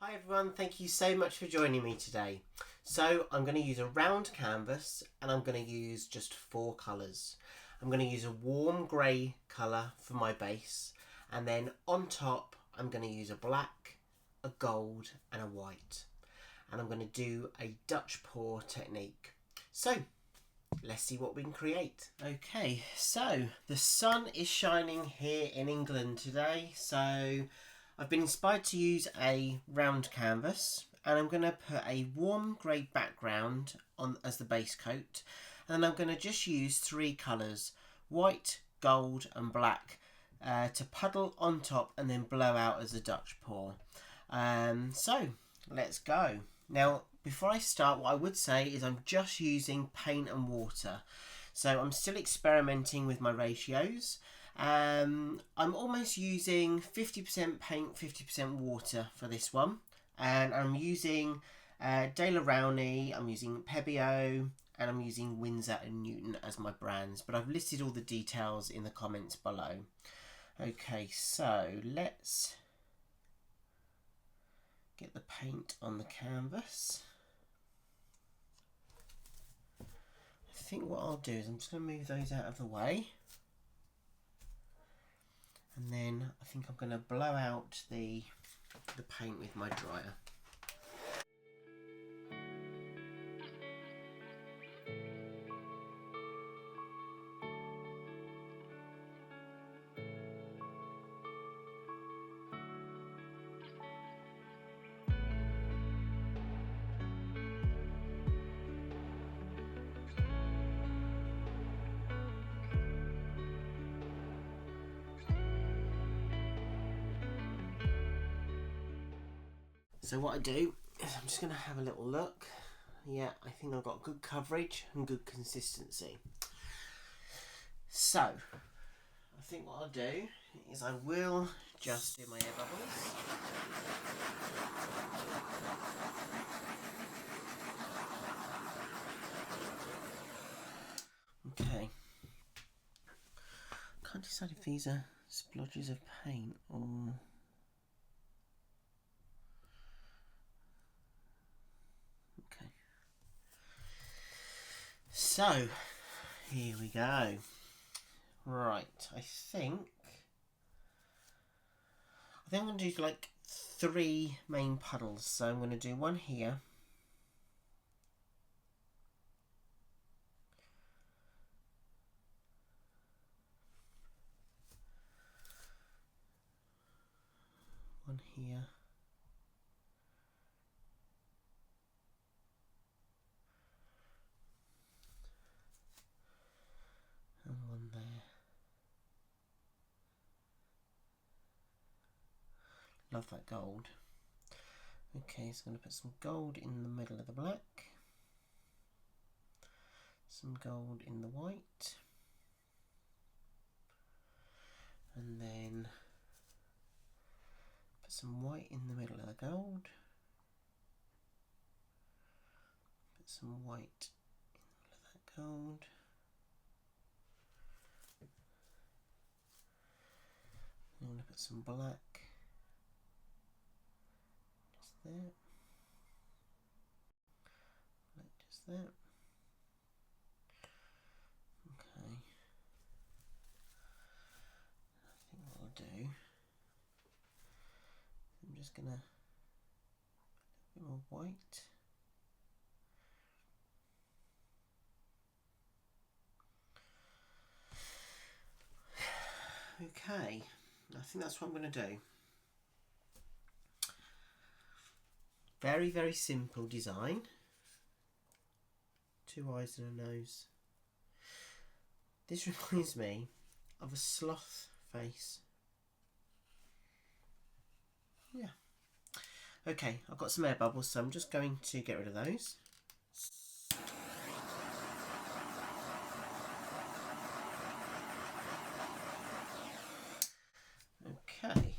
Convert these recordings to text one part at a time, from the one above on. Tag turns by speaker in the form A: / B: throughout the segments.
A: Hi everyone, thank you so much for joining me today. So I'm going to use a round canvas and I'm going to use just 4 colours. I'm going to use a warm grey colour for my base, and then on top I'm going to use a black, a gold and a white. And I'm going to do a Dutch pour technique. So let's see what we can create. Okay, so the sun is shining here in England today, so I've been inspired to use a round canvas, and I'm going to put a warm grey background on as the base coat, and I'm going to just use 3 colours, white, gold and black, to puddle on top and then blow out as a Dutch pour. So let's go. Now before I start, what I would say is I'm just using paint and water, so I'm still experimenting with my ratios. I'm almost using 50% paint, 50% water for this one, and I'm using Rowney, I'm using Pebeo, and I'm using Winsor and Newton as my brands, but I've listed all the details in the comments below. Okay, so let's get the paint on the canvas. I think what I'll do is I'm just going to move those out of the way. And then I think I'm going to blow out the paint with my dryer. So what I do is I'm just going to have a little look. Yeah, I think I've got good coverage and good consistency. So I think what I'll do is I will just do my air bubbles. Okay. Can't decide if these are splodges of paint or... So, here we go. Right, I think I'm going to do like 3 main puddles. So I'm going to do one here. One here. And one there. Love that gold. Okay, so I'm going to put some gold in the middle of the black. Some gold in the white. And then put some white in the middle of the gold. Put some white in the middle of that gold. I'm going to put some black just there, black just there. Okay, I think what I'll do, I'm just going to put a bit more white. Okay, I think that's what I'm going to do. Very, very simple design. 2 eyes and a nose. This reminds me of a sloth face. Yeah. Okay, I've got some air bubbles, so I'm just going to get rid of those. Okay,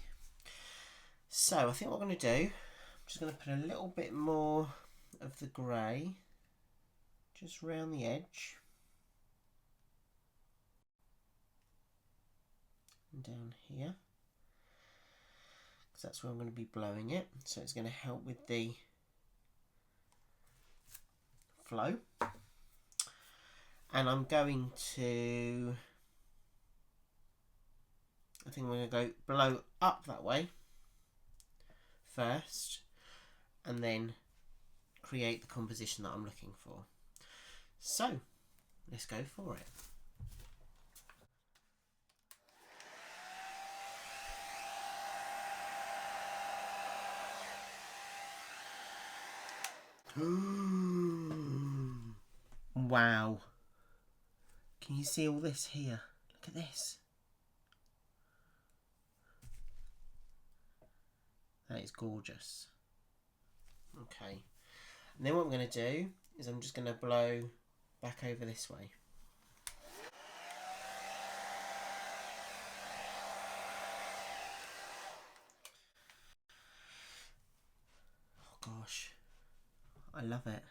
A: so I think what I'm going to do, I'm just going to put a little bit more of the grey just round the edge and down here. because that's where I'm going to be blowing it. So it's going to help with the flow. And I'm going to, I think I'm going to go blow up that way first, and then create the composition that I'm looking for. So let's go for it. Wow. Can you see all this here? Look at this. That is gorgeous. Okay. And then what I'm going to do is I'm just going to blow back over this way. Oh gosh. I love it.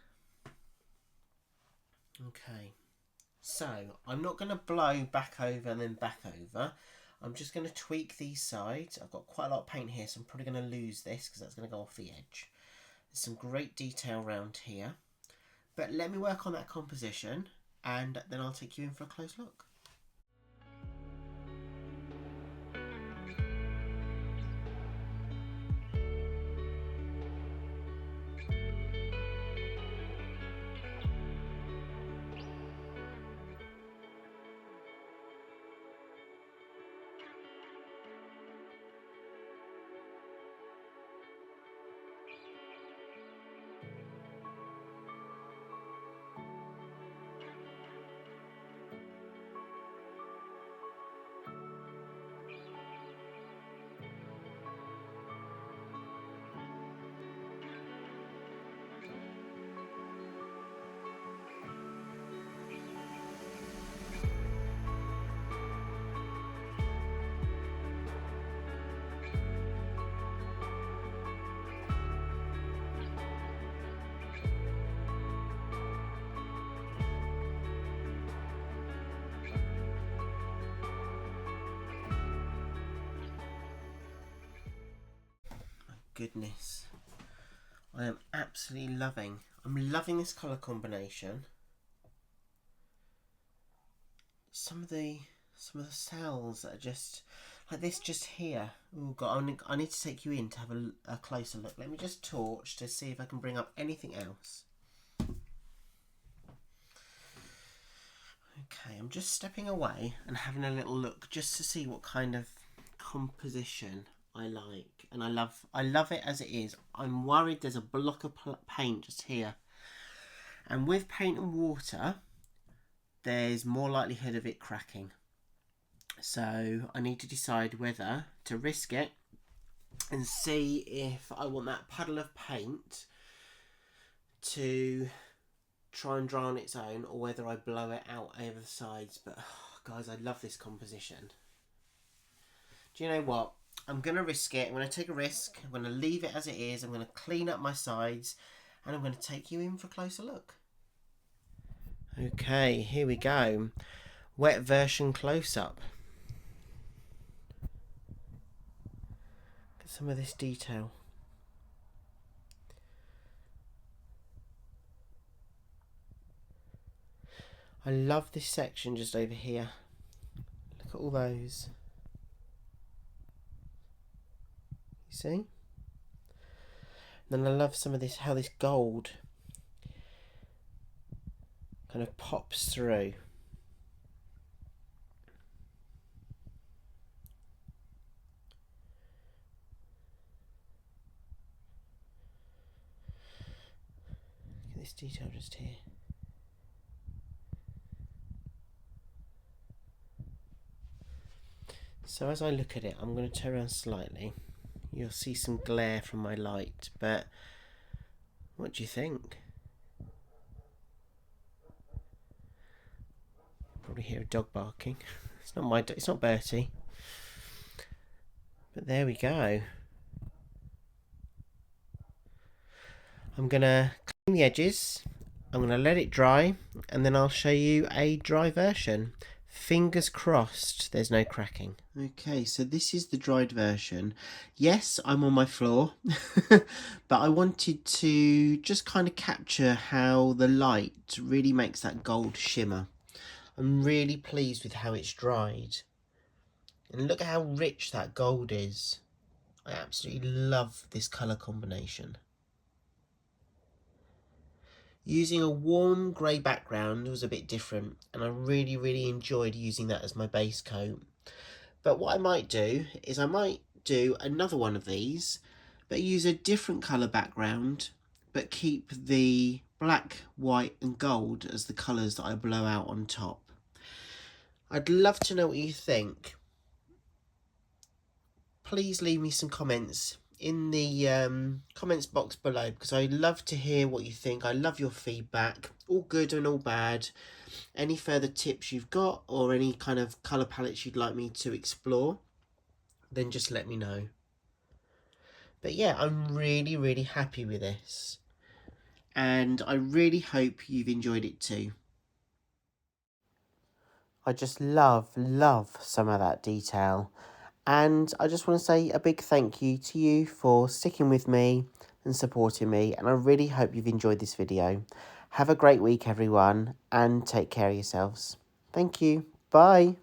A: Okay. So, I'm not going to blow back over and then back over. I'm just going to tweak these sides. I've got quite a lot of paint here, so I'm probably going to lose this because that's going to go off the edge. There's some great detail around here. But let me work on that composition and then I'll take you in for a close look. Goodness, I am absolutely loving. I'm loving this colour combination. Some of the cells that are just like this, just here. Oh God, I need to take you in to have a closer look. Let me just torch to see if I can bring up anything else. Okay, I'm just stepping away and having a little look just to see what kind of composition I like, and I love it as it is. I'm worried there's a block of paint just here, and with paint and water there's more likelihood of it cracking, so I need to decide whether to risk it and see if I want that puddle of paint to try and dry on its own, or whether I blow it out over the sides. But guys, I love this composition. Do you know what? I'm going to risk it. I'm going to take a risk. I'm going to leave it as it is. I'm going to clean up my sides and I'm going to take you in for a closer look. Okay, here we go. Wet version close-up. Look at some of this detail. I love this section just over here. Look at all those. See? Then I love some of this, how this gold kind of pops through. Look at this detail just here. So as I look at it, I'm going to turn around slightly. You'll see some glare from my light, but what do you think? Probably hear a dog barking. It's not it's not Bertie. But there we go. I'm gonna clean the edges. I'm gonna let it dry, and then I'll show you a dry version. Fingers crossed there's no cracking. Okay, so this is the dried version. Yes, I'm on my floor, but I wanted to just kind of capture how the light really makes that gold shimmer. I'm really pleased with how it's dried. And look at how rich that gold is. I absolutely love this colour combination. Using a warm grey background was a bit different, and I really enjoyed using that as my base coat. But what I might do is I might do another one of these, but use a different colour background, but keep the black, white and gold as the colours that I blow out on top. I'd love to know what you think. Please leave me some comments in the comments box below, because I love to hear what you think. I love your feedback, all good and all bad. Any further tips you've got, or any kind of colour palettes you'd like me to explore, then just let me know. But yeah, I'm really happy with this, and I really hope you've enjoyed it too. I just love some of that detail. And I just want to say a big thank you to you for sticking with me and supporting me. And I really hope you've enjoyed this video. Have a great week, everyone, and take care of yourselves. Thank you. Bye.